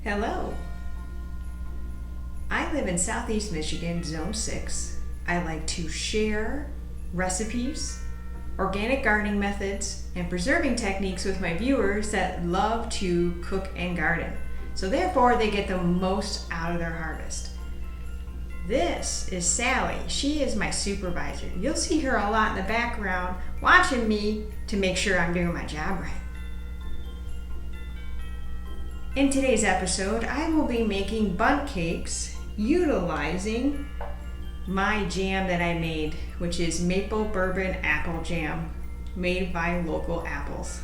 Hello. I live in Southeast Michigan, Zone 6. I like to share recipes, organic gardening methods, and preserving techniques with my viewers that love to cook and garden. So therefore, they get the most out of their harvest. This is Sally. She is my supervisor. You'll see her a lot in the background watching me to make sure I'm doing my job right. In today's episode, I will be making bundt cakes utilizing my jam that I made, which is maple bourbon apple jam made by local apples.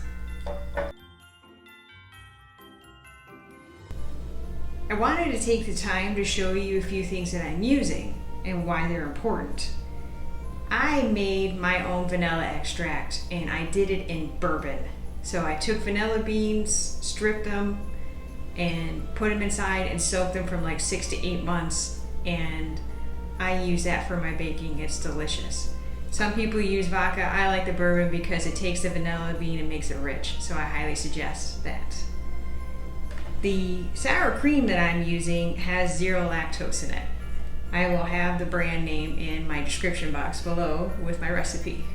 I wanted to take the time to show you a few things that I'm using and why they're important. I made my own vanilla extract and I did it in bourbon. So I took vanilla beans, stripped them, and put them inside and soaked them from like 6 to 8 months, and I use that for my baking. It's delicious. Some people use vodka. I like the bourbon because it takes the vanilla bean and makes it rich, so I highly suggest that. The sour cream that I'm using has 0 lactose in it. I will have the brand name in my description box below with my recipe.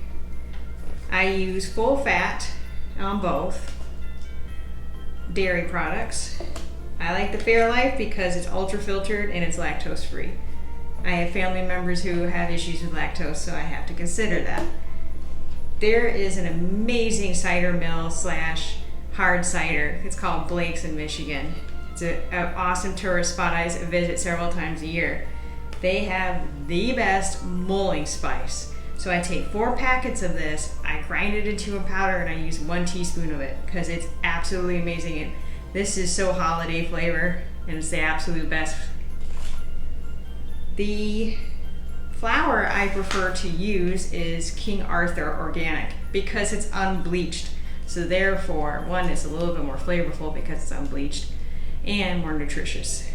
I use full fat on both dairy products. I like the Fairlife because it's ultra filtered and it's lactose free. I have family members who have issues with lactose, so I have to consider that. There is an amazing cider mill / hard cider. It's called Blake's in Michigan. It's an awesome tourist spot I visit several times a year. They have the best Mulling Spice. So I take 4 packets of this, I grind it into a powder, and I use 1 teaspoon of it because it's absolutely amazing. And this is so holiday flavor, and it's the absolute best. The flour I prefer to use is King Arthur Organic because it's unbleached. So therefore, one, it's a little bit more flavorful because it's unbleached and more nutritious.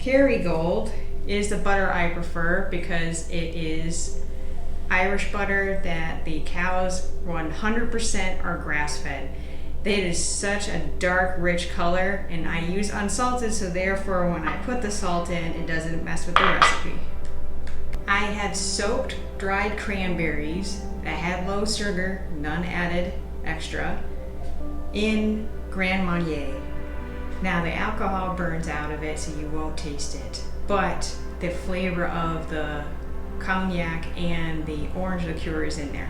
KerryGold is the butter I prefer because it is Irish butter that the cows 100% are grass-fed. It is such a dark, rich color, and I use unsalted, so therefore when I put the salt in, it doesn't mess with the recipe. I have soaked dried cranberries that had low sugar, none added extra, in Grand Marnier. Now the alcohol burns out of it, so you won't taste it, but the flavor of the cognac and the orange liqueur is in there.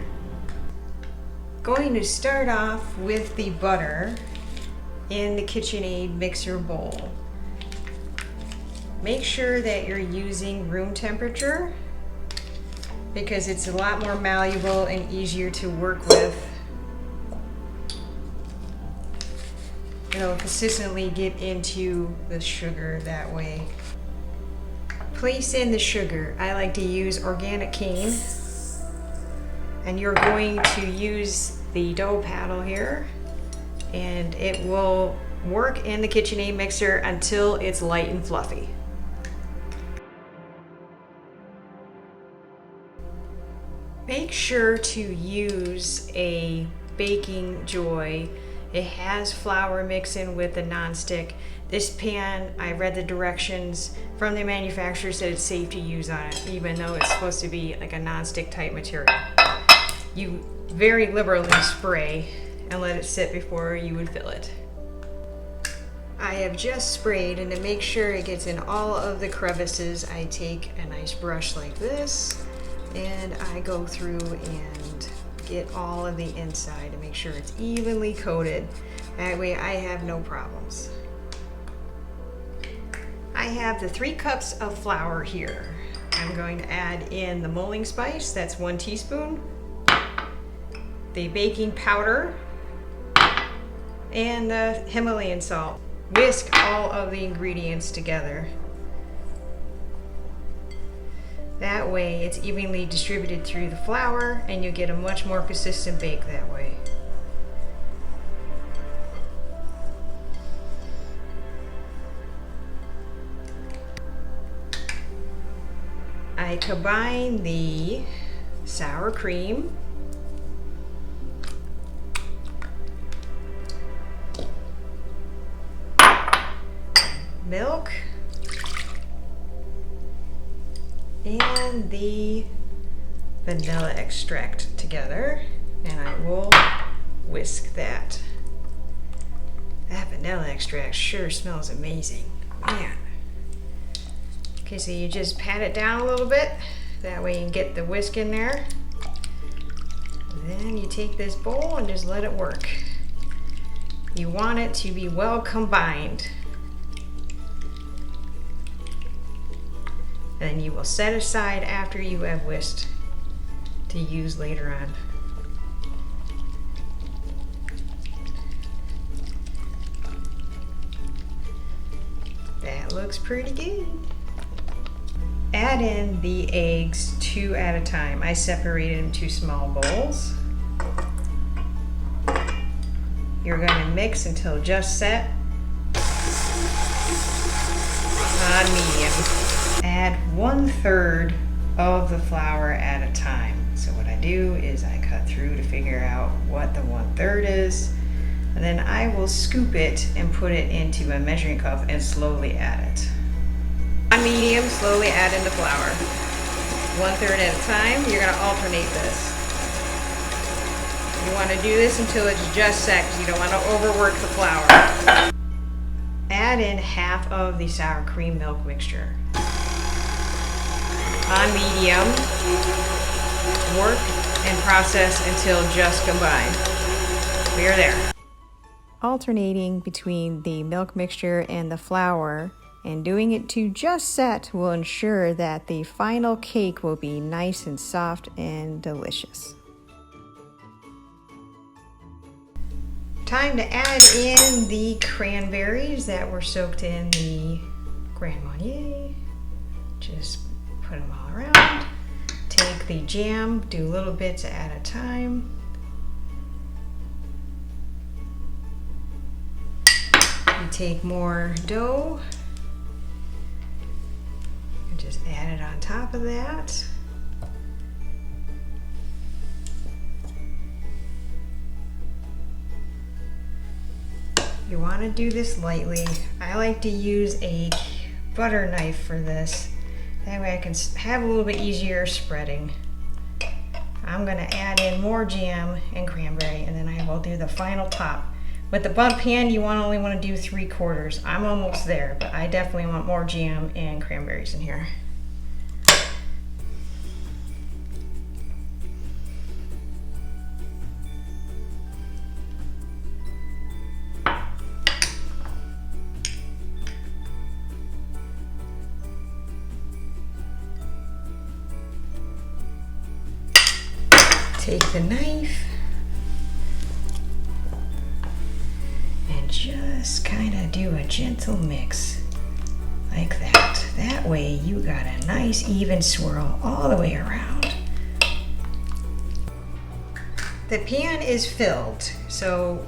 Going to start off with the butter in the KitchenAid mixer bowl. Make sure that you're using room temperature because it's a lot more malleable and easier to work with. It'll consistently get into the sugar that way. Place in the sugar. I like to use organic cane, and you're going to use the dough paddle here, and it will work in the KitchenAid mixer until it's light and fluffy. Make sure to use a baking joy. It has flour mixed in with the nonstick. This pan, I read the directions from the manufacturer, said it's safe to use on it, even though it's supposed to be like a nonstick type material. You very liberally spray and let it sit before you would fill it. I have just sprayed, and to make sure it gets in all of the crevices, I take a nice brush like this and I go through and get all of the inside to make sure it's evenly coated. That way I have no problems. I have the 3 cups of flour here. I'm going to add in the Mulling Spice, that's 1 teaspoon, the baking powder, and the Himalayan Salt. Whisk all of the ingredients together. That way it's evenly distributed through the flour and you get a much more consistent bake that way. I combine the sour cream milk and the vanilla extract together, and I will whisk that. That vanilla extract sure smells amazing, man. Okay, so you just pat it down a little bit, that way you can get the whisk in there. And then you take this bowl and just let it work. You want it to be well combined. And you will set aside after you have whisked to use later on. That looks pretty good. Add in the eggs 2 at a time. I separated them 2 small bowls. You're going to mix until just set on medium. Add 1/3 of the flour at a time. So what I do is I cut through to figure out what the 1/3 is, and then I will scoop it and put it into a measuring cup and slowly add it. On medium, slowly add in the flour. 1/3 at a time. You're going to alternate this. You want to do this until it's just set, because you don't want to overwork the flour. Add in half of the sour cream milk mixture. On medium, work and process until just combined. We are there. Alternating between the milk mixture and the flour and doing it to just set will ensure that the final cake will be nice and soft and delicious. Time to add in the cranberries that were soaked in the Grand Marnier. Just put them all around. Take the jam, do little bits at a time. You take more dough and just add it on top of that. You want to do this lightly. I like to use a butter knife for this. That way I can have a little bit easier spreading. I'm going to add in more jam and cranberry, and then I will do the final top. With the Bundt pan, you only want to do 3/4. I'm almost there, but I definitely want more jam and cranberries in here. Take the knife and just kind of do a gentle mix like that. That way you got a nice even swirl all the way around. The pan is filled, so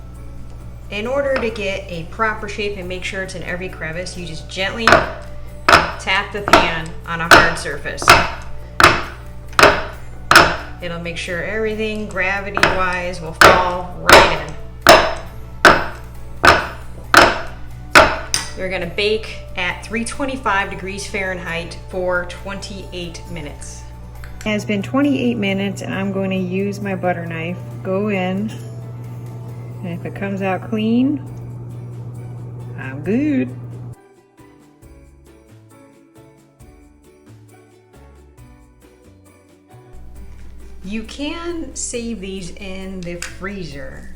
in order to get a proper shape and make sure it's in every crevice, you just gently tap the pan on a hard surface. It'll make sure everything gravity-wise will fall right in. We're gonna bake at 325 degrees Fahrenheit for 28 minutes. It has been 28 minutes and I'm going to use my butter knife. Go in, and if it comes out clean, I'm good. You can save these in the freezer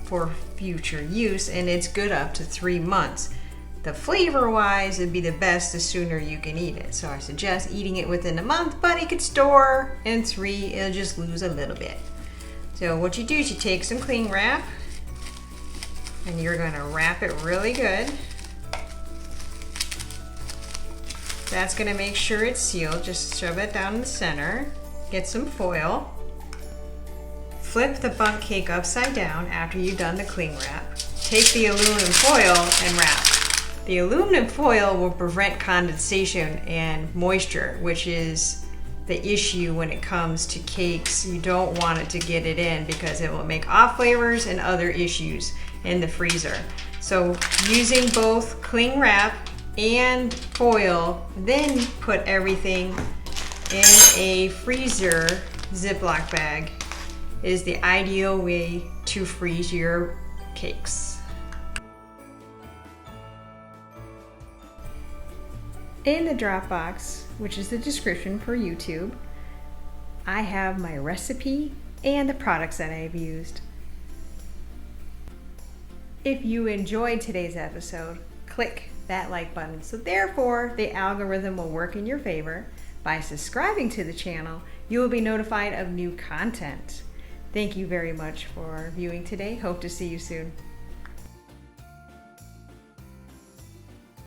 for future use, and it's good up to 3 months. The flavor wise, it'd be the best the sooner you can eat it. So I suggest eating it within a month, but it could store in 3, it'll just lose a little bit. So what you do is you take some cling wrap and you're gonna wrap it really good. That's gonna make sure it's sealed. Just shove it down in the center. Get some foil. Flip the Bundt cake upside down after you've done the cling wrap. Take the aluminum foil and wrap. The aluminum foil will prevent condensation and moisture, which is the issue when it comes to cakes. You don't want it to get it in because it will make off flavors and other issues in the freezer. So using both cling wrap and foil, then put everything in a freezer Ziploc bag is the ideal way to freeze your cakes. In the drop box, which is the description for YouTube, I have my recipe and the products that I've used. If you enjoyed today's episode, click that like button. So therefore, the algorithm will work in your favor. By subscribing to the channel, you will be notified of new content. Thank you very much for viewing today. Hope to see you soon.